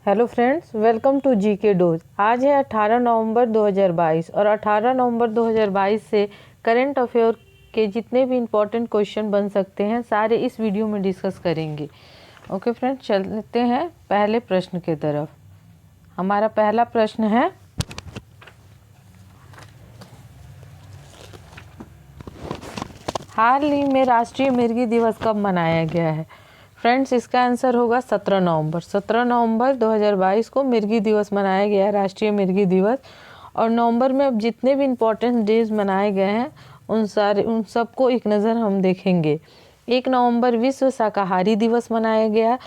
Hello friends, welcome to GK dose. आज है 18 नवंबर 2022 और 18 नवंबर 2022 से करंट अफेयर के जितने भी इम्पोर्टेंट क्वेश्चन बन सकते हैं सारे इस वीडियो में डिस्कस करेंगे। ओके फ्रेंड्स, चलते हैं पहले प्रश्न की तरफ। हमारा पहला प्रश्न है, हाल ही में राष्ट्रीय मिर्गी दिवस कब मनाया गया है? फ्रेंड्स, इसका आंसर होगा 17 नवंबर। 17 नवंबर 2022 को मिर्गी दिवस मनाया गया है, राष्ट्रीय मिर्गी दिवस। और नवंबर में अब जितने भी इम्पोर्टेंट डेज मनाए गए हैं उन सबको एक नज़र हम देखेंगे। 1 नवंबर विश्व शाकाहारी दिवस मनाया गया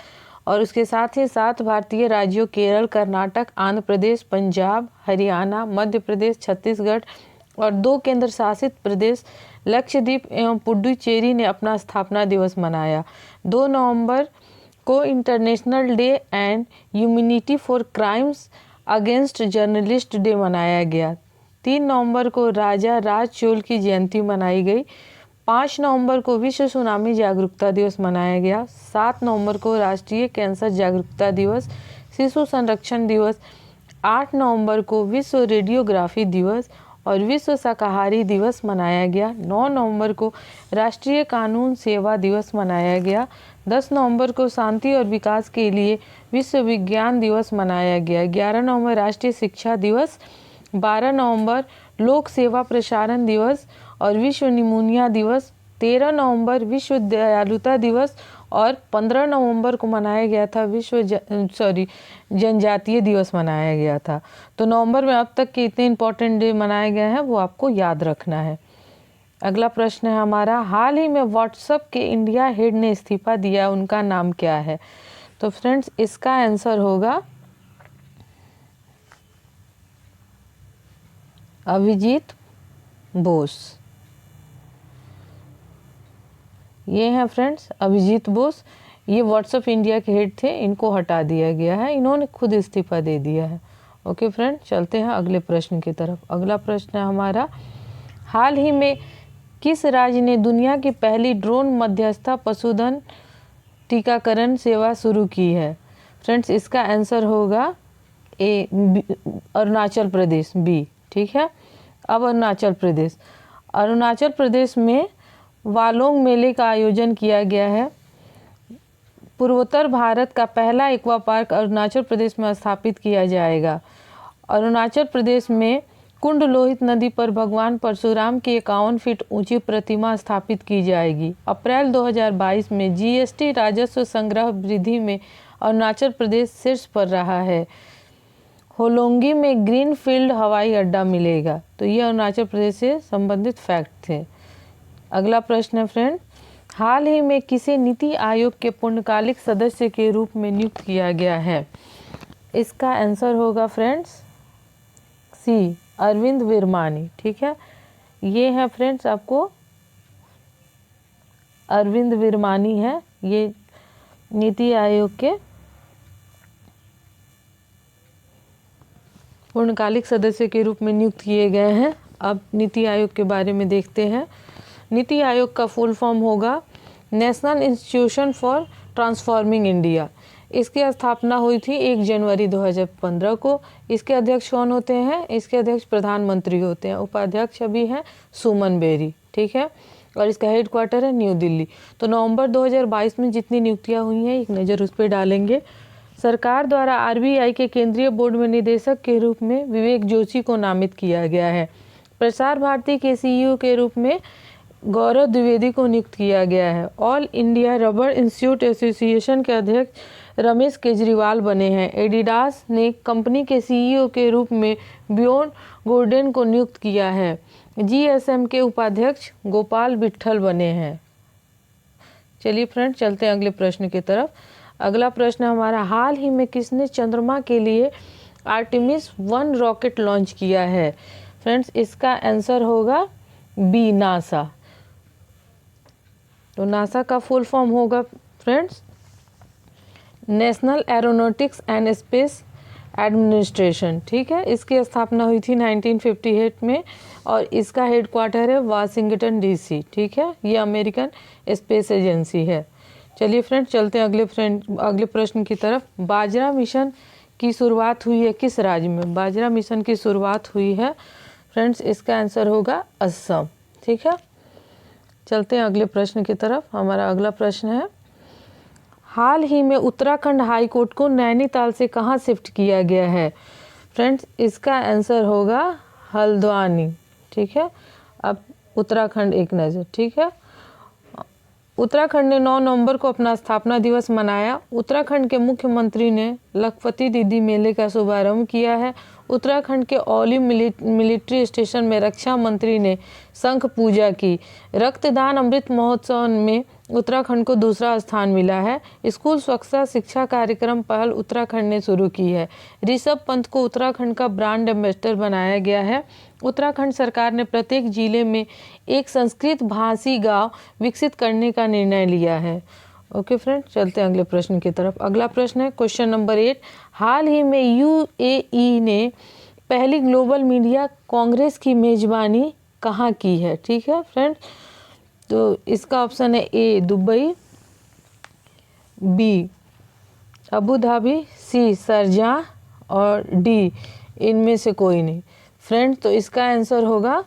और उसके साथ ही 7 भारतीय राज्यों केरल, कर्नाटक, आंध्र प्रदेश, पंजाब, हरियाणा, मध्य प्रदेश, छत्तीसगढ़ और 2 केंद्र शासित प्रदेश लक्षद्वीप एवं पुडुचेरी ने अपना स्थापना दिवस मनाया। 2 नवंबर को international day and humanity for crimes against journalist day मनाया गया। 3 नवंबर को राजा राज चोल की जयंती मनाई गई। 5 नवंबर को विश्व सुनामी जागरूकता दिवस मनाया गया। 7 नवंबर को राष्ट्रीय कैंसर जागरूकता दिवस, शिशु संरक्षण दिवस। 8 नवंबर को विश्व रेडियोग्राफी दिवस और विश्व शाकाहारी दिवस मनाया गया। 9 नवंबर को राष्ट्रीय कानून सेवा दिवस मनाया गया। 10 नवंबर को शांति और विकास के लिए विश्व विज्ञान दिवस मनाया गया। 11 नवंबर राष्ट्रीय शिक्षा दिवस। 12 नवंबर लोक सेवा प्रसारण दिवस और विश्व निमोनिया दिवस। 13 नवंबर विश्व दयालुता दिवस और 15 नवंबर को मनाया गया था जनजातीय दिवस मनाया गया था। तो नवंबर में अब तक के इतने इम्पोर्टेंट डे मनाए गए हैं वो आपको याद रखना है। अगला प्रश्न है हमारा, हाल ही में व्हाट्सएप के इंडिया हेड ने इस्तीफा दिया, उनका नाम क्या है? तो फ्रेंड्स, इसका आंसर होगा अभिजीत बोस। ये हैं फ्रेंड्स अभिजीत बोस, ये व्हाट्सएप इंडिया के हेड थे, इनको हटा दिया गया है, इन्होंने खुद इस्तीफा दे दिया है। ओके फ्रेंड्स, चलते हैं अगले प्रश्न की तरफ। अगला प्रश्न है हमारा, हाल ही में किस राज्य ने दुनिया की पहली ड्रोन मध्यस्थता पशुधन टीकाकरण सेवा शुरू की है? फ्रेंड्स, इसका आंसर होगा ए, अरुणाचल प्रदेश, बी। ठीक है, अब अरुणाचल प्रदेश में वालोंग मेले का आयोजन किया गया है। पूर्वोत्तर भारत का पहला एक्वा पार्क अरुणाचल प्रदेश में स्थापित किया जाएगा। अरुणाचल प्रदेश में कुंड लोहित नदी पर भगवान परशुराम की 51 फीट ऊंची प्रतिमा स्थापित की जाएगी। अप्रैल 2022 में जीएसटी राजस्व संग्रह वृद्धि में अरुणाचल प्रदेश शीर्ष पर रहा है। होलोंगी में ग्रीनफील्ड हवाई अड्डा मिलेगा। तो ये अरुणाचल प्रदेश से संबंधित फैक्ट थे। अगला प्रश्न है फ्रेंड, हाल ही में किसे नीति आयोग के पूर्णकालिक सदस्य के रूप में नियुक्त किया गया है? इसका आंसर होगा फ्रेंड्स सी, अरविंद विरमानी। ठीक है, ये है फ्रेंड्स आपको अरविंद विरमानी है, ये नीति आयोग के पूर्णकालिक सदस्य के रूप में नियुक्त किए गए हैं। अब नीति आयोग के बारे में देखते हैं। नीति आयोग का फुल फॉर्म होगा national institution for transforming India. इसकी स्थापना हुई थी 1 जनवरी 2015 को। इसके अध्यक्ष कौन होते हैं? इसके अध्यक्ष प्रधानमंत्री होते हैं। उपाध्यक्ष अभी हैं सुमन बेरी। ठीक है, और इसका हेडक्वार्टर है न्यू दिल्ली। तो नवंबर 2022 में जितनी नियुक्तियां हुई हैं एक नज़र उस पर डालेंगे। सरकार द्वारा आरबीआई के केंद्रीय बोर्ड में निदेशक के रूप में विवेक जोशी को नामित किया गया है। प्रसार भारती के सीईओ के रूप में गौरव द्विवेदी को नियुक्त किया गया है। All India rubber institute association के अध्यक्ष रमेश केजरीवाल बने हैं। एडिडास ने कंपनी के सीईओ के रूप में बियोन गोर्डन को नियुक्त किया है। जीएसएम के उपाध्यक्ष गोपाल विट्ठल बने हैं। चलिए फ्रेंड, चलते हैं अगले प्रश्न की तरफ। अगला प्रश्न हमारा, हाल ही में किसने चंद्रमा के लिए आर्टेमिस 1 रॉकेट लॉन्च किया है? फ्रेंड्स, इसका आंसर होगा बी, नासा। तो नासा का फुल फॉर्म होगा friends national aeronautics and space administration. ठीक है, इसकी स्थापना हुई थी 1958 में और इसका हेडक्वार्टर है वाशिंगटन डीसी। ठीक है, ये अमेरिकन स्पेस एजेंसी है। चलिए फ्रेंड्स, चलते हैं अगले प्रश्न की तरफ। बाजरा मिशन की शुरुआत हुई है किस राज्य में? बाजरा मिशन की शुरुआत हुई है फ्रेंड्स, इसका आंसर होगा असम। ठीक है, चलते हैं अगले प्रश्न की तरफ। हमारा अगला प्रश्न है, हाल ही में उत्तराखंड हाई कोर्ट को नैनीताल से कहाँ शिफ्ट किया गया है? फ्रेंड्स, इसका आंसर होगा हल्द्वानी। ठीक है, अब उत्तराखंड एक नज़र। ठीक है, उत्तराखंड ने 9 नवंबर को अपना स्थापना दिवस मनाया। उत्तराखंड के मुख्यमंत्री ने लखपति दीदी मेले का शुभारंभ किया है। उत्तराखंड के औली मिलिट्री स्टेशन में रक्षा मंत्री ने शंख पूजा की। रक्तदान अमृत महोत्सव में उत्तराखंड को दूसरा स्थान मिला है। स्कूल स्वच्छता शिक्षा कार्यक्रम पहल उत्तराखंड ने शुरू की है। ऋषभ पंत को उत्तराखंड का ब्रांड एम्बेसडर बनाया गया है। उत्तराखंड सरकार ने प्रत्येक जिले में एक संस्कृत भाषी गांव विकसित करने का निर्णय लिया है। ओके फ्रेंड, चलते हैं अगले प्रश्न की तरफ। अगला प्रश्न है क्वेश्चन नंबर 8, हाल ही में यूएई ने पहली ग्लोबल मीडिया कांग्रेस की मेजबानी कहाँ की है? ठीक है फ्रेंड, तो इसका ऑप्शन है ए दुबई, बी अबू धाबी, सी शारजाह और डी इनमें से कोई नहीं। फ्रेंड, तो इसका आंसर होगा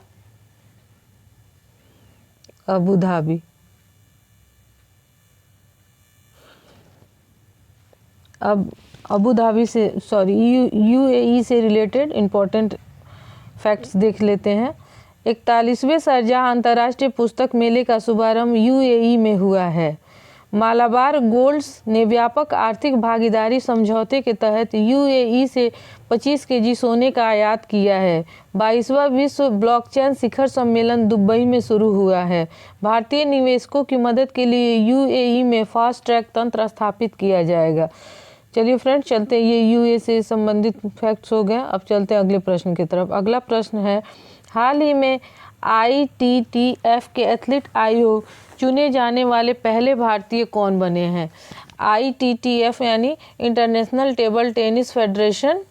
अबू धाबी। अब अबू धाबी से यूएई से रिलेटेड इम्पोर्टेंट फैक्ट्स देख लेते हैं। 41वें शारजाह अंतर्राष्ट्रीय पुस्तक मेले का शुभारंभ यूएई में हुआ है। मालाबार गोल्ड्स ने व्यापक आर्थिक भागीदारी समझौते के तहत यूएई से 25 केजी सोने का आयात किया है। 22वां विश्व ब्लॉकचेन शिखर सम्मेलन दुबई में शुरू हुआ है। भारतीय निवेशकों की मदद के लिए यूएई में फास्ट ट्रैक तंत्र स्थापित किया जाएगा। चलिए फ्रेंड्स, चलते हैं, ये यूए से संबंधित फैक्ट्स हो गए। अब चलते हैं अगले प्रश्न की तरफ। अगला प्रश्न है, हाल ही में आईटीटीएफ के एथलीट आयोग चुने जाने वाले पहले भारतीय कौन बने हैं? आईटीटीएफ यानी इंटरनेशनल टेबल टेनिस फेडरेशन,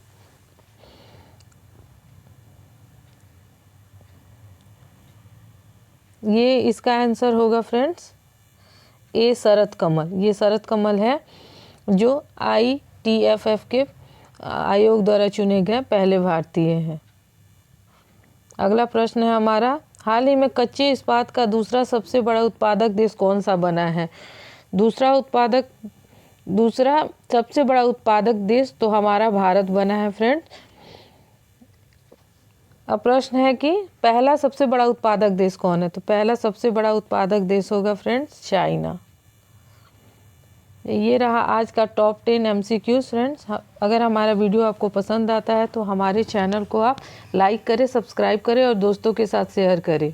ये इसका आंसर होगा फ्रेंड्स ए शरत कमल। ये शरत कमल है जो आईटीएफएफ के आयोग द्वारा चुने गए पहले भारतीय हैं। अगला प्रश्न है हमारा, हाल ही में कच्चे इस्पात का दूसरा सबसे बड़ा उत्पादक देश कौन सा बना है? दूसरा सबसे बड़ा उत्पादक देश तो हमारा भारत बना है फ्रेंड। अब प्रश्न है कि पहला सबसे बड़ा उत्पादक देश कौन है? तो पहला सबसे बड़ा उत्पादक देश होगा फ्रेंड्स चाइना। ये रहा आज का टॉप 10 MCQs फ्रेंड्स। अगर हमारा वीडियो आपको पसंद आता है तो हमारे चैनल को आप लाइक करें, सब्सक्राइब करें और दोस्तों के साथ शेयर करें।